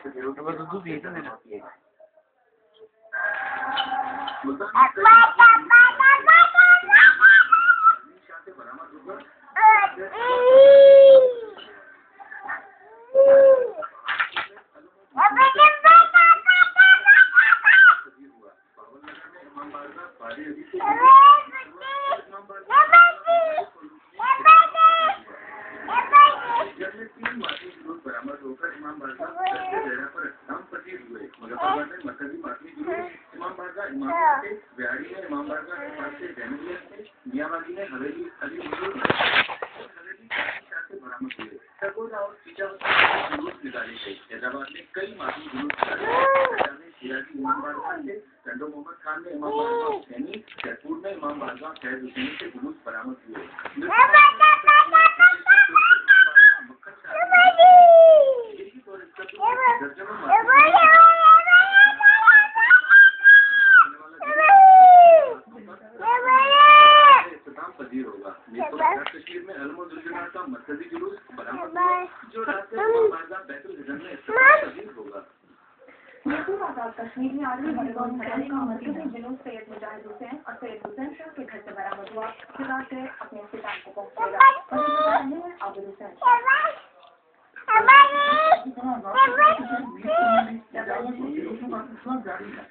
Dapat tutup itu tidak. Hyderabad में कई मासूम जुलूस इमाम बारगाह से टंडो मोहम्मद खान ने इमाम बारगाह हुसैनी, जयपुर में इमाम बारगाह फैज हुसैनी से जुलूस बरामद हुए। कश्मीर में अलमुजुलजना का मरकजी जुलूस बरामद हुआ, जो रात को बैतुल हिजन में पजीर होगा। कश्मीर में आर्मी बलगौन का मरकजी जुलूस सैयद मुजाहिद हुसैन और सैयद हुसैन शाह के घर से बरामद हुआ, जो रात से अपने इख्तिताम को पहुंचेगा। आबिद हुसैन जारी है।